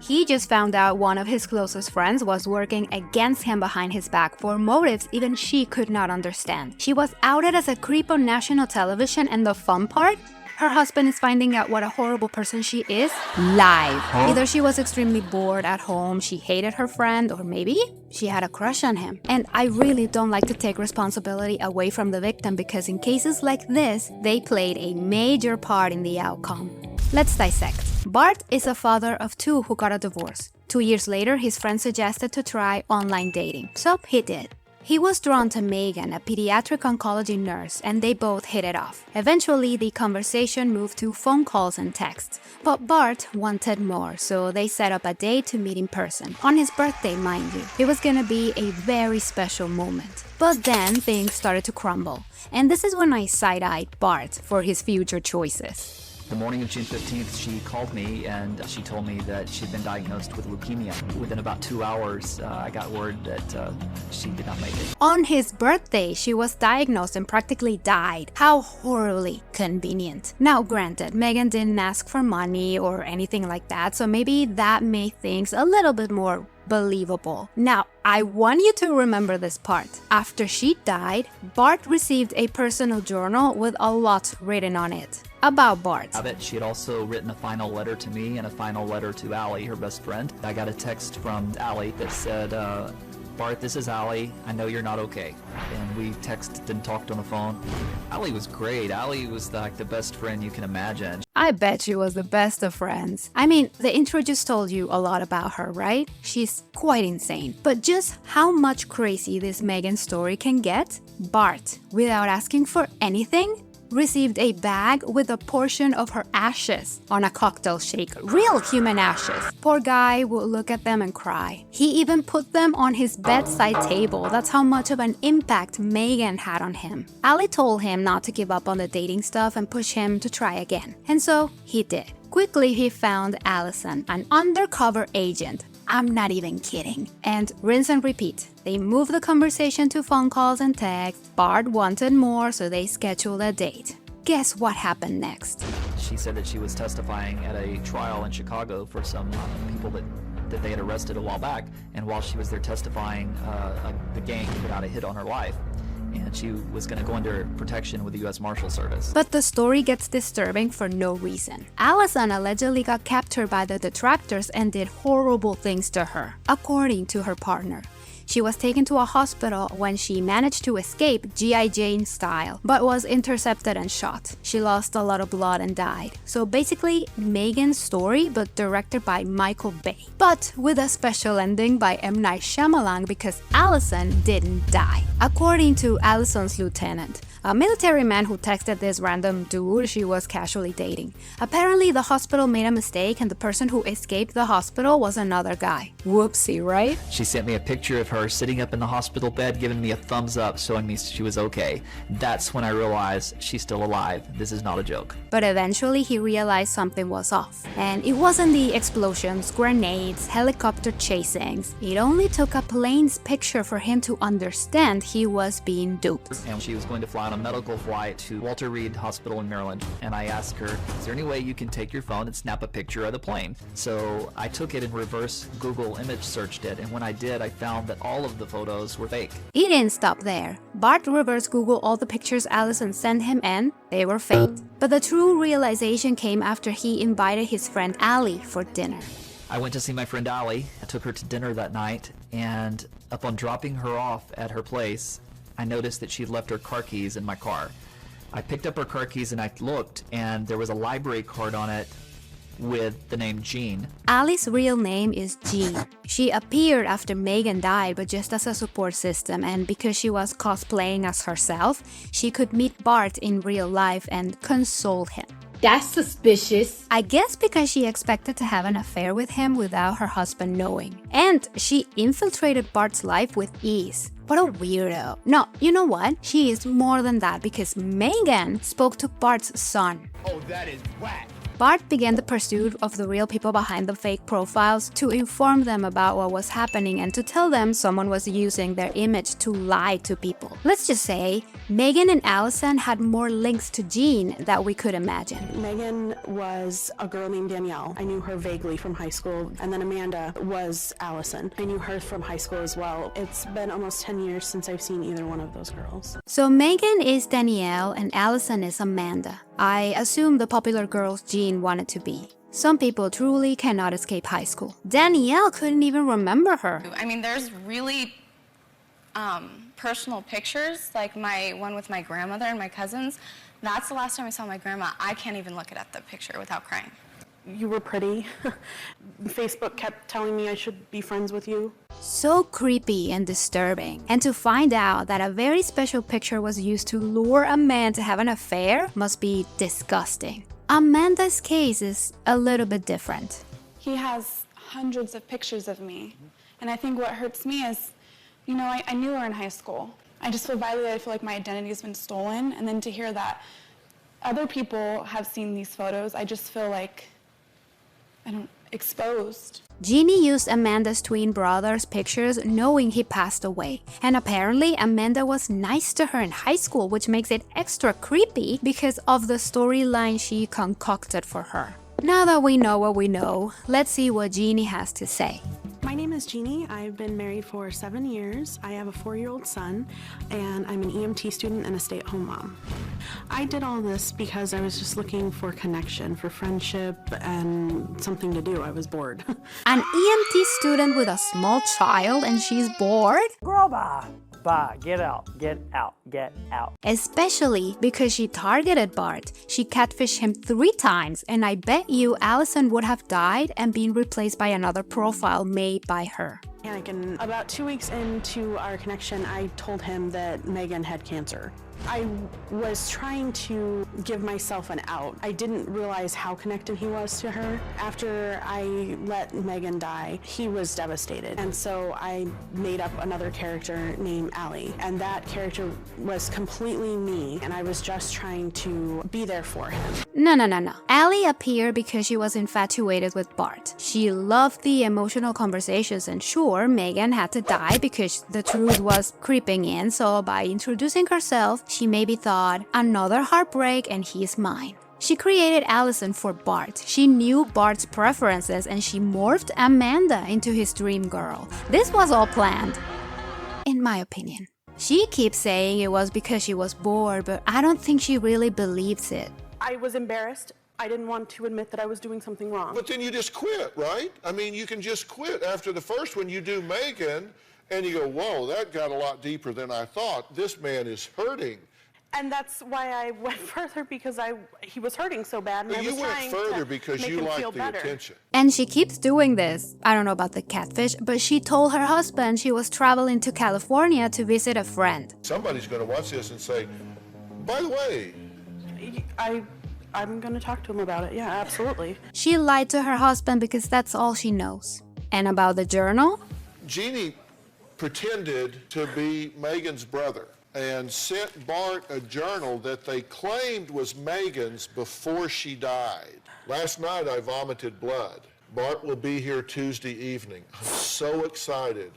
He just found out one of his closest friends was working against him behind his back for motives even she could not understand. She was outed as a creep on national television, and the fun part? Her husband is finding out what a horrible person she is live. Either she was extremely bored at home, she hated her friend, or maybe she had a crush on him. And I really don't like to take responsibility away from the victim because in cases like this, they played a major part in the outcome. Let's dissect. Bart is a father of 2 who got a divorce. 2 years later, his friend suggested to try online dating, so he did. He was drawn to Megan, a pediatric oncology nurse, and they both hit it off. Eventually, the conversation moved to phone calls and texts. But Bart wanted more, so they set up a date to meet in person. On his birthday, mind you. It was gonna be a very special moment. But then things started to crumble. And this is when I side-eyed Bart for his future choices. The morning of June 15th, she called me and she told me that she'd been diagnosed with leukemia. Within about 2 hours, I got word that she did not make it. On his birthday, she was diagnosed and practically died. How horribly convenient. Now, granted, Megan didn't ask for money or anything like that, so maybe that made things a little bit more believable. Now, I want you to remember this part. After she died, Bart received a personal journal with a lot written on it about Bart. She had also written a final letter to me and a final letter to Allie, her best friend. I got a text from Allie that said, Bart, this is Allie. I know you're not okay. And we texted and talked on the phone. Allie was great. Allie was like the best friend you can imagine. I bet she was the best of friends. I mean, the intro just told you a lot about her, right? She's quite insane. But just how much crazy this Megan story can get? Bart, without asking for anything, received a bag with a portion of her ashes on a cocktail shaker. Real human ashes. Poor guy would look at them and cry. He even put them on his bedside table. That's how much of an impact Megan had on him. Allie told him not to give up on the dating stuff and push him to try again. And so he did. Quickly, he found Allison, an undercover agent. I'm not even kidding. And rinse and repeat. They moved the conversation to phone calls and texts. Bart wanted more, so they scheduled a date. Guess what happened next? She said that she was testifying at a trial in Chicago for some people that they had arrested a while back. And while she was there testifying, the gang put out a hit on her life. And she was going to go under protection with the U.S. Marshal Service. But the story gets disturbing for no reason. Allison allegedly got captured by the detractors and did horrible things to her, according to her partner. She was taken to a hospital when she managed to escape G.I. Jane style, but was intercepted and shot. She lost a lot of blood and died. So basically, Megan's story, but directed by Michael Bay. But with a special ending by M. Night Shyamalan because Allison didn't die. According to Allison's lieutenant, a military man who texted this random dude she was casually dating. Apparently, the hospital made a mistake and the person who escaped the hospital was another guy. Whoopsie, right? She sent me a picture of her sitting up in the hospital bed, giving me a thumbs up, showing me she was okay. That's when I realized she's still alive. This is not a joke. But eventually, he realized something was off. And it wasn't the explosions, grenades, helicopter chasings. It only took a plane's picture for him to understand he was being duped. And she was going to fly on a medical flight to Walter Reed Hospital in Maryland, and I asked her, is there any way you can take your phone and snap a picture of the plane? So I took it and reverse Google image searched it, and when I did, I found that all of the photos were fake. He didn't stop there. Bart reverse Googled all the pictures Allison sent him and they were fake. But the true realization came after he invited his friend Allie for dinner. I went to see my friend Allie. I took her to dinner that night, and upon dropping her off at her place, I noticed that she'd left her car keys in my car. I picked up her car keys and I looked, and there was a library card on it with the name Jean. Allie's real name is Jean. She appeared after Megan died, but just as a support system, and because she was cosplaying as herself, she could meet Bart in real life and console him. That's suspicious. I guess because she expected to have an affair with him without her husband knowing. And she infiltrated Bart's life with ease. What a weirdo. No, you know what? She is more than that because Megan spoke to Bart's son. Oh, that is whack. Bart began the pursuit of the real people behind the fake profiles to inform them about what was happening and to tell them someone was using their image to lie to people. Let's just say, Megan and Allison had more links to Jean that we could imagine. Megan was a girl named Danielle. I knew her vaguely from high school. And then Amanda was Allison. I knew her from high school as well. It's been almost 10 years since I've seen either one of those girls. So Megan is Danielle and Allison is Amanda. I assume the popular girls Jean wanted to be. Some people truly cannot escape high school. Danielle couldn't even remember her. I mean, there's really personal pictures, like my one with my grandmother and my cousins. That's the last time I saw my grandma. I can't even look at the picture without crying. You were pretty. Facebook kept telling me I should be friends with you. So creepy and disturbing. And to find out that a very special picture was used to lure a man to have an affair must be disgusting. Amanda's case is a little bit different. He has hundreds of pictures of me. And I think what hurts me is, you know, I knew her in high school. I just feel violated. I feel like my identity has been stolen. And then to hear that other people have seen these photos, I just feel like, exposed. Jeannie used Amanda's twin brother's pictures knowing he passed away. And apparently Amanda was nice to her in high school, which makes it extra creepy because of the storyline she concocted for her. Now that we know what we know, let's see what Jeannie has to say. My name is Jeannie. I've been married for 7 years. I have a 4-year-old son, and I'm an EMT student and a stay-at-home mom. I did all this because I was just looking for connection, for friendship, and something to do. I was bored. An EMT student with a small child and she's bored? Girl, bye. Bye. Get out. Get out. Get out. Especially because she targeted Bart. She catfished him 3 times, and I bet you Allison would have died and been replaced by another profile made by her. And about 2 weeks into our connection, I told him that Megan had cancer. I was trying to give myself an out. I didn't realize how connected he was to her. After I let Megan die, he was devastated. And so I made up another character named Allie. And that character was completely me. And I was just trying to be there for him. No. Allie appeared because she was infatuated with Bart. She loved the emotional conversations, and sure, Megan had to die because the truth was creeping in. So by introducing herself, she maybe thought, another heartbreak and he's mine. She created Allison for Bart. She knew Bart's preferences and she morphed Amanda into his dream girl. This was all planned, in my opinion. She keeps saying it was because she was bored, but I don't think she really believes it. I was embarrassed. I didn't want to admit that I was doing something wrong. But then you just quit, right? I mean, you can just quit after the first one. You do Megan, and you go, whoa, that got a lot deeper than I thought. This man is hurting. And that's why I went further, because he was hurting so bad. And I was trying went further to because make you him like feel the better. attention. And she keeps doing this. I don't know about the catfish, but she told her husband she was traveling to California to visit a friend. Somebody's going to watch this and say, by the way, I'm going to talk to him about it. Yeah, absolutely. She lied to her husband because that's all she knows. And about the journal? Jeannie pretended to be Megan's brother and sent Bart a journal that they claimed was Megan's before she died. Last night I vomited blood. Bart will be here Tuesday evening. I'm so excited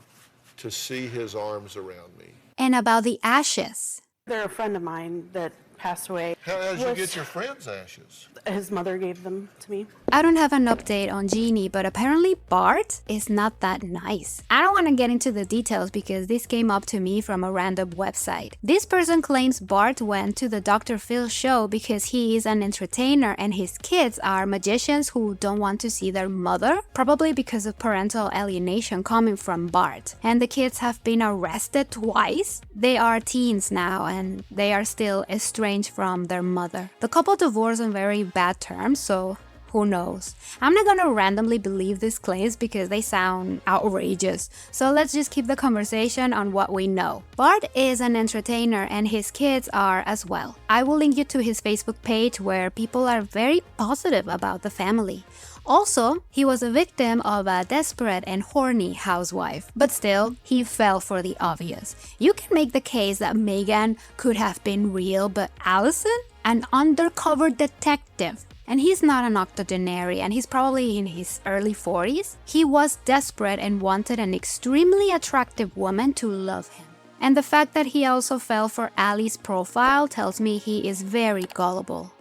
to see his arms around me. And about the ashes. They're a friend of mine that passed away. How did you get your friend's ashes? His mother gave them to me. I don't have an update on Jeannie, but apparently Bart is not that nice. I don't want to get into the details because this came up to me from a random website. This person claims Bart went to the Dr. Phil show because he is an entertainer and his kids are magicians who don't want to see their mother, probably because of parental alienation coming from Bart. And the kids have been arrested twice. They are teens now and they are still estranged from their mother. The couple divorced on very bad terms, so who knows? I'm not gonna randomly believe these claims because they sound outrageous. So let's just keep the conversation on what we know. Bart is an entertainer and his kids are as well. I will link you to his Facebook page where people are very positive about the family. Also, he was a victim of a desperate and horny housewife, but still, he fell for the obvious. You can make the case that Megan could have been real, but Allison? An undercover detective. And he's not an octogenarian, he's probably in his early 40s. He was desperate and wanted an extremely attractive woman to love him. And the fact that he also fell for Allie's profile tells me he is very gullible.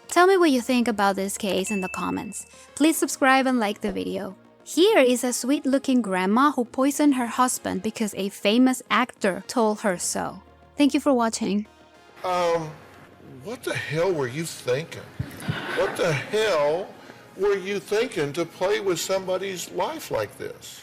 Tell me what you think about this case in the comments. Please subscribe and like the video. Here is a sweet-looking grandma who poisoned her husband because a famous actor told her so. Thank you for watching. What the hell were you thinking? What the hell were you thinking to play with somebody's life like this?